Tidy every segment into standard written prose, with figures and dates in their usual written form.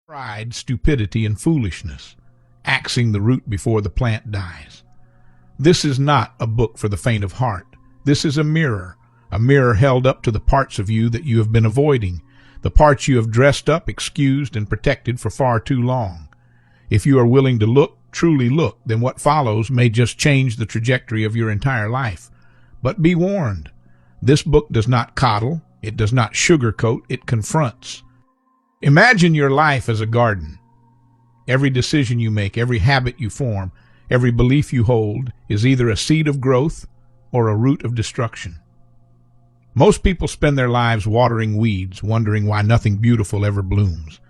Pride, stupidity, and foolishness, axing the root before the plant dies. This is not a book for the faint of heart. This is a mirror held up to the parts of you that you have been avoiding, the parts you have dressed up, excused, and protected for far too long. If you are willing to look, truly look, then what follows may just change the trajectory of your entire life. But be warned, this book does not coddle, it does not sugarcoat, it confronts. Imagine your life as a garden. Every decision you make, every habit you form, every belief you hold is either a seed of growth or a root of destruction. Most people spend their lives watering weeds, wondering why nothing beautiful ever blooms.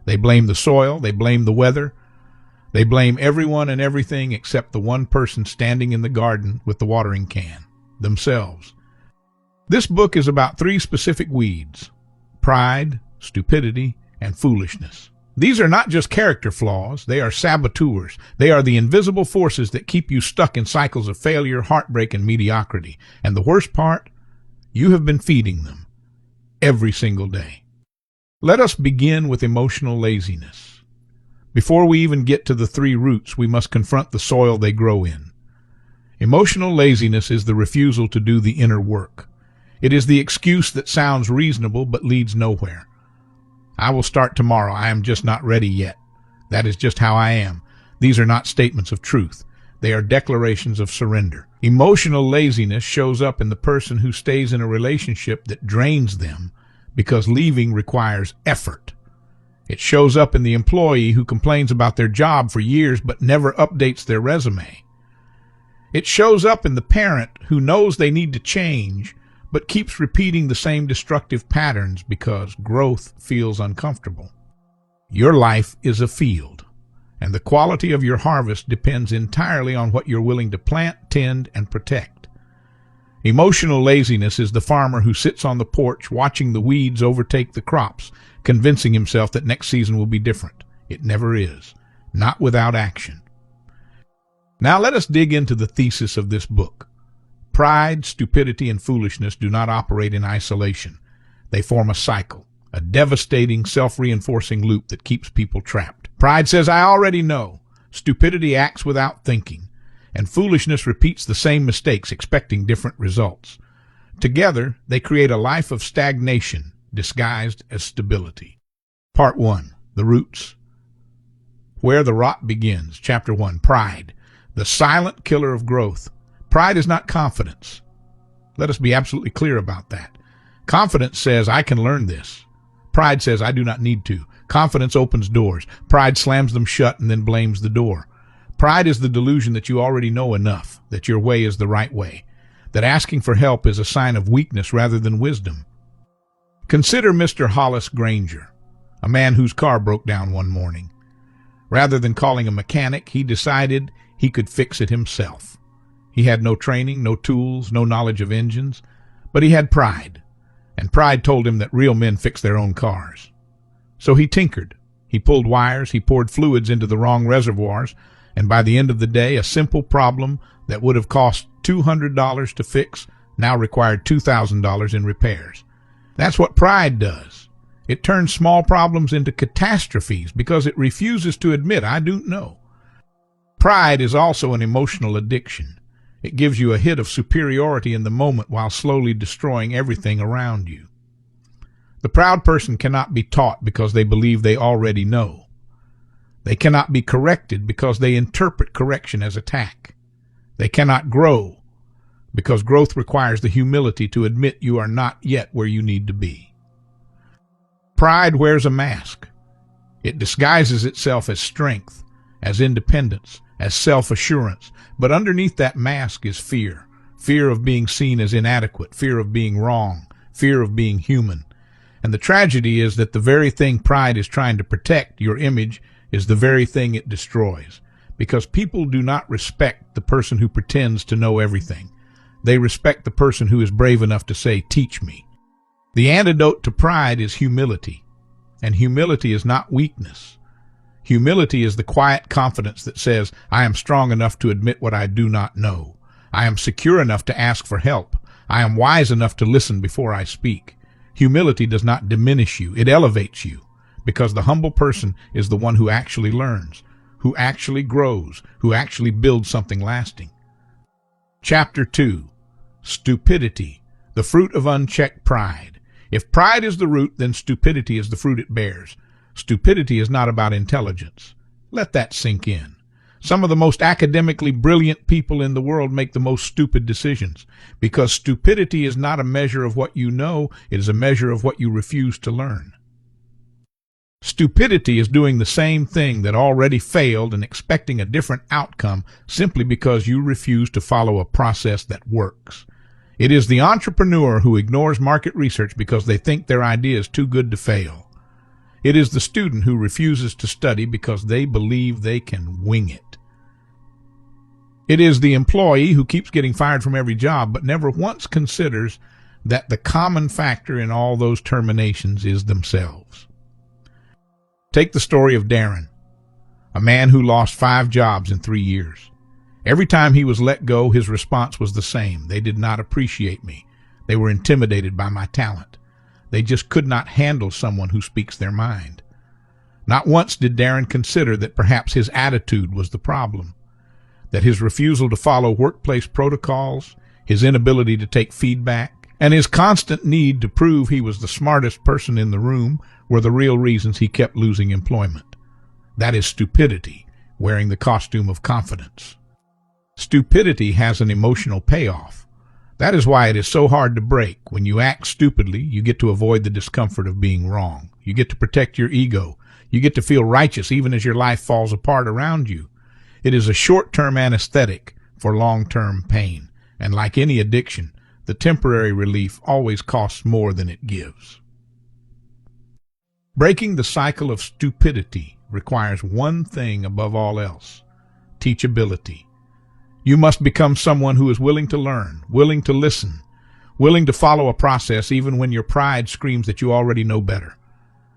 They blame the soil, they blame the weather, they blame everyone and everything except the one person standing in the garden with the watering can, themselves. This book is about three specific weeds: pride, stupidity, and foolishness. These are not just character flaws, they are saboteurs. They are the invisible forces that keep you stuck in cycles of failure, heartbreak, and mediocrity. And the worst part, you have been feeding them every single day. Let us begin with emotional laziness. Before we even get to the three roots, we must confront the soil they grow in. Emotional laziness is the refusal to do the inner work. It is the excuse that sounds reasonable but leads nowhere. I will start tomorrow. I am just not ready yet. That is just how I am. These are not statements of truth. They are declarations of surrender. Emotional laziness shows up in the person who stays in a relationship that drains them because leaving requires effort. It shows up in the employee who complains about their job for years but never updates their resume. It shows up in the parent who knows they need to change but keeps repeating the same destructive patterns because growth feels uncomfortable. Your life is a field, and the quality of your harvest depends entirely on what you're willing to plant, tend, and protect. Emotional laziness is the farmer who sits on the porch watching the weeds overtake the crops, convincing himself that next season will be different. It never is, not without action. Now let us dig into the thesis of this book. Pride, stupidity, and foolishness do not operate in isolation. They form a cycle, a devastating, self-reinforcing loop that keeps people trapped. Pride says, "I already know." Stupidity acts without thinking, and foolishness repeats the same mistakes, expecting different results. Together, they create a life of stagnation, disguised as stability. Part 1. The Roots. Where the Rot Begins. Chapter 1. Pride, the silent killer of growth. Pride is not confidence. Let us be absolutely clear about that. Confidence says, "I can learn this." Pride says, "I do not need to." Confidence opens doors. Pride slams them shut and then blames the door. Pride is the delusion that you already know enough, that your way is the right way, that asking for help is a sign of weakness rather than wisdom. Consider Mr. Hollis Granger, a man whose car broke down one morning. Rather than calling a mechanic, he decided he could fix it himself. He had no training, no tools, no knowledge of engines, but he had pride, and pride told him that real men fix their own cars. So he tinkered. He pulled wires, he poured fluids into the wrong reservoirs, and by the end of the day, a simple problem that would have cost $200 to fix now required $2,000 in repairs. That's what pride does. It turns small problems into catastrophes because it refuses to admit, "I don't know." Pride is also an emotional addiction. It gives you a hit of superiority in the moment while slowly destroying everything around you. The proud person cannot be taught because they believe they already know. They cannot be corrected because they interpret correction as attack. They cannot grow because growth requires the humility to admit you are not yet where you need to be. Pride wears a mask. It disguises itself as strength, as independence, as self-assurance, but underneath that mask is fear. Fear of being seen as inadequate, fear of being wrong, fear of being human. And the tragedy is that the very thing pride is trying to protect, your image, is the very thing it destroys. Because people do not respect the person who pretends to know everything. They respect the person who is brave enough to say, "Teach me." The antidote to pride is humility. And humility is not weakness. Humility is the quiet confidence that says, "I am strong enough to admit what I do not know. I am secure enough to ask for help. I am wise enough to listen before I speak." Humility does not diminish you, it elevates you. because the humble person is the one who actually learns, who actually grows, who actually builds something lasting. Chapter 2. Stupidity, the fruit of unchecked pride. If pride is the root, then stupidity is the fruit it bears. Stupidity is not about intelligence. Let that sink in. Some of the most academically brilliant people in the world make the most stupid decisions, because stupidity is not a measure of what you know, it is a measure of what you refuse to learn. Stupidity is doing the same thing that already failed and expecting a different outcome simply because you refuse to follow a process that works. It is the entrepreneur who ignores market research because they think their idea is too good to fail. It is the student who refuses to study because they believe they can wing it. It is the employee who keeps getting fired from every job but never once considers that the common factor in all those terminations is themselves. Take the story of Darren, a man who lost 5 jobs in 3 years. Every time he was let go, his response was the same. They did not appreciate me. They were intimidated by my talent. They just could not handle someone who speaks their mind. Not once did Darren consider that perhaps his attitude was the problem, that his refusal to follow workplace protocols, his inability to take feedback, and his constant need to prove he was the smartest person in the room were the real reasons he kept losing employment. That is stupidity, wearing the costume of confidence. Stupidity has an emotional payoff. That is why it is so hard to break. When you act stupidly, you get to avoid the discomfort of being wrong. You get to protect your ego. You get to feel righteous even as your life falls apart around you. It is a short-term anesthetic for long-term pain, and like any addiction, the temporary relief always costs more than it gives. Breaking the cycle of stupidity requires one thing above all else: teachability. You must become someone who is willing to learn, willing to listen, willing to follow a process even when your pride screams that you already know better.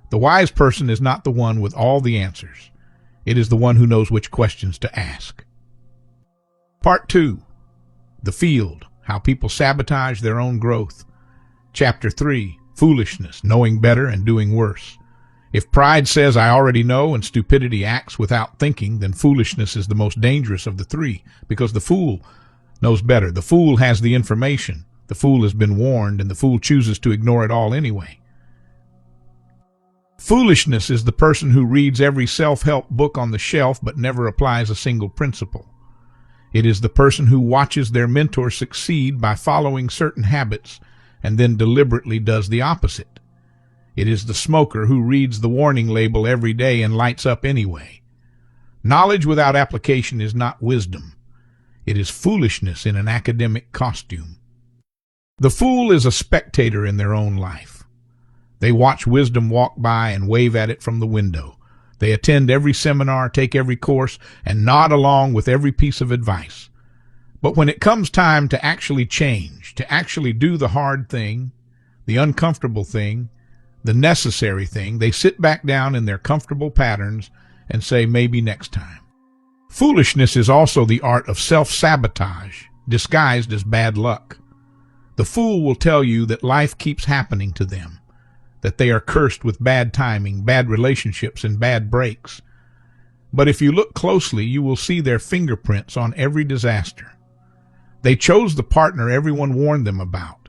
The wise person is not the one with all the answers. It is the one who knows which questions to ask. Part 2. The Field, How People Sabotage Their Own Growth. Chapter 3. Foolishness, Knowing Better and Doing Worse. If pride says I already know and stupidity acts without thinking, then foolishness is the most dangerous of the three, because the fool knows better. The fool has the information. The fool has been warned, and the fool chooses to ignore it all anyway. Foolishness is the person who reads every self-help book on the shelf but never applies a single principle. It is the person who watches their mentor succeed by following certain habits and then deliberately does the opposite. It is the smoker who reads the warning label every day and lights up anyway. Knowledge without application is not wisdom. It is foolishness in an academic costume. The fool is a spectator in their own life. They watch wisdom walk by and wave at it from the window. They attend every seminar, take every course, and nod along with every piece of advice. But when it comes time to actually change, to actually do the hard thing, the uncomfortable thing, the necessary thing, they sit back down in their comfortable patterns and say, maybe next time. Foolishness is also the art of self-sabotage, disguised as bad luck. The fool will tell you that life keeps happening to them, that they are cursed with bad timing, bad relationships, and bad breaks. But if you look closely, you will see their fingerprints on every disaster. They chose the partner everyone warned them about.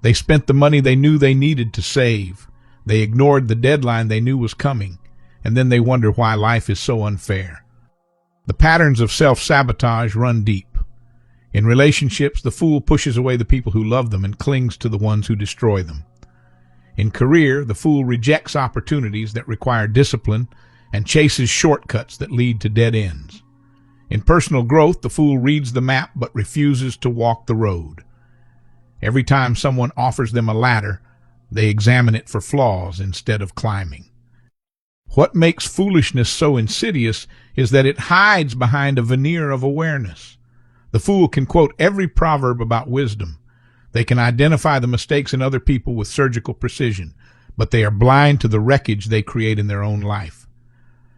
They spent the money they knew they needed to save. They ignored the deadline they knew was coming, and then they wonder why life is so unfair. The patterns of self-sabotage run deep. In relationships, the fool pushes away the people who love them and clings to the ones who destroy them. In career, the fool rejects opportunities that require discipline and chases shortcuts that lead to dead ends. In personal growth, the fool reads the map but refuses to walk the road. Every time someone offers them a ladder, they examine it for flaws instead of climbing. What makes foolishness so insidious is that it hides behind a veneer of awareness. The fool can quote every proverb about wisdom. They can identify the mistakes in other people with surgical precision, but they are blind to the wreckage they create in their own life.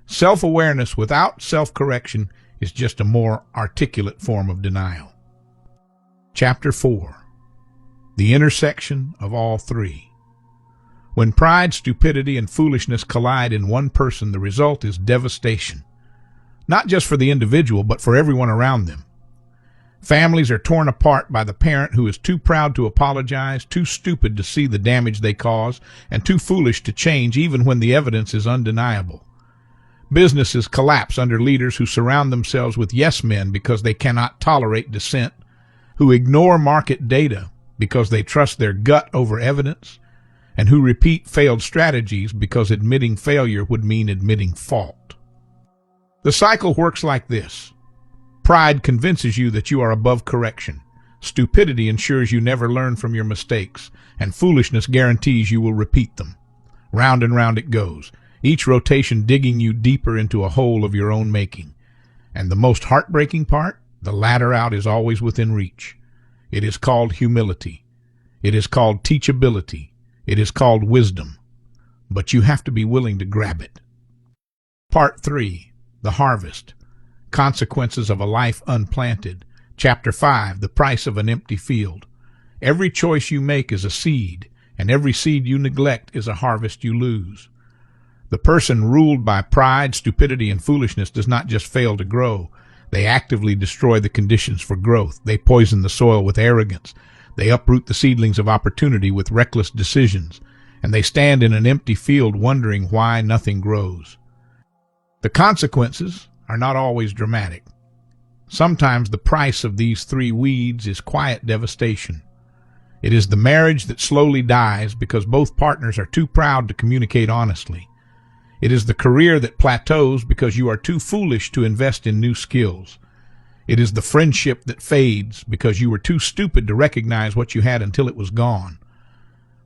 Self-awareness without self-correction is just a more articulate form of denial. Chapter 4. The Intersection of All Three. When pride, stupidity, and foolishness collide in one person, the result is devastation. Not just for the individual, but for everyone around them. Families are torn apart by the parent who is too proud to apologize, too stupid to see the damage they cause, and too foolish to change even when the evidence is undeniable. Businesses collapse under leaders who surround themselves with yes men because they cannot tolerate dissent, who ignore market data because they trust their gut over evidence, and who repeat failed strategies because admitting failure would mean admitting fault. The cycle works like this. Pride convinces you that you are above correction. Stupidity ensures you never learn from your mistakes, and foolishness guarantees you will repeat them. Round and round it goes, each rotation digging you deeper into a hole of your own making. And the most heartbreaking part, the ladder out is always within reach. It is called humility. It is called teachability. It is called wisdom. But you have to be willing to grab it. Part 3. The Harvest. Consequences of a Life Unplanted. Chapter 5. The Price of an Empty Field. Every choice you make is a seed, and every seed you neglect is a harvest you lose. The person ruled by pride, stupidity, and foolishness does not just fail to grow. They actively destroy the conditions for growth. They poison the soil with arrogance. They uproot the seedlings of opportunity with reckless decisions. And they stand in an empty field wondering why nothing grows. The consequences are not always dramatic. Sometimes the price of these three weeds is quiet devastation. It is the marriage that slowly dies because both partners are too proud to communicate honestly. It is the career that plateaus because you are too foolish to invest in new skills. It is the friendship that fades because you were too stupid to recognize what you had until it was gone.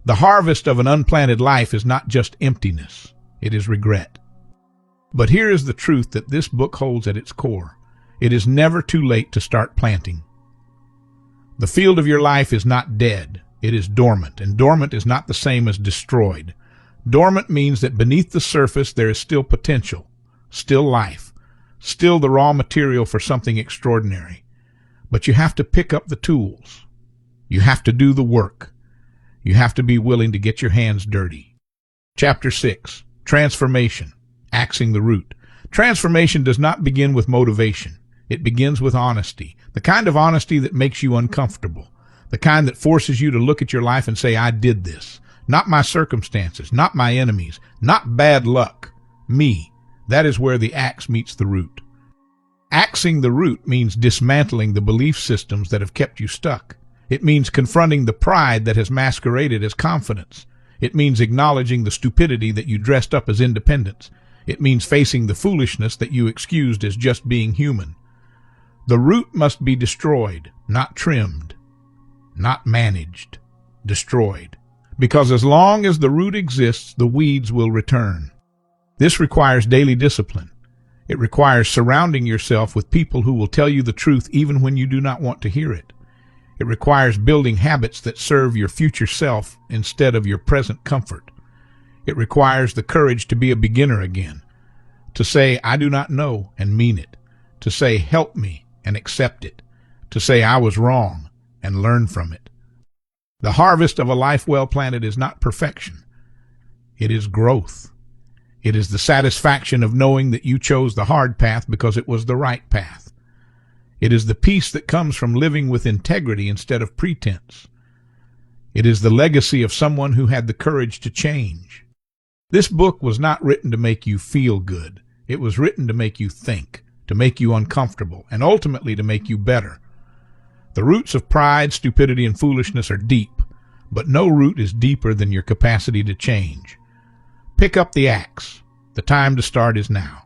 The harvest of an unplanted life is not just emptiness, it is regret. But here is the truth that this book holds at its core. It is never too late to start planting. The field of your life is not dead, it is dormant, and dormant is not the same as destroyed. Dormant means that beneath the surface there is still potential, still life, still the raw material for something extraordinary. But you have to pick up the tools. You have to do the work. You have to be willing to get your hands dirty. Chapter 6. Transformation. Axing the root. Transformation does not begin with motivation. It begins with honesty, the kind of honesty that makes you uncomfortable, the kind that forces you to look at your life and say, I did this. Not my circumstances, not my enemies, not bad luck. Me. That is where the axe meets the root. Axing the root means dismantling the belief systems that have kept you stuck. It means confronting the pride that has masqueraded as confidence. It means acknowledging the stupidity that you dressed up as independence. It means facing the foolishness that you excused as just being human. The root must be destroyed, not trimmed, not managed, destroyed. Because as long as the root exists, the weeds will return. This requires daily discipline. It requires surrounding yourself with people who will tell you the truth even when you do not want to hear it. It requires building habits that serve your future self instead of your present comfort. It requires the courage to be a beginner again, to say, I do not know, and mean it, to say, help me, and accept it, to say, I was wrong, and learn from it. The harvest of a life well planted is not perfection. It is growth. It is the satisfaction of knowing that you chose the hard path because it was the right path. It is the peace that comes from living with integrity instead of pretense. It is the legacy of someone who had the courage to change. This book was not written to make you feel good. It was written to make you think, to make you uncomfortable, and ultimately to make you better. The roots of pride, stupidity, and foolishness are deep, but no root is deeper than your capacity to change. Pick up the axe. The time to start is now.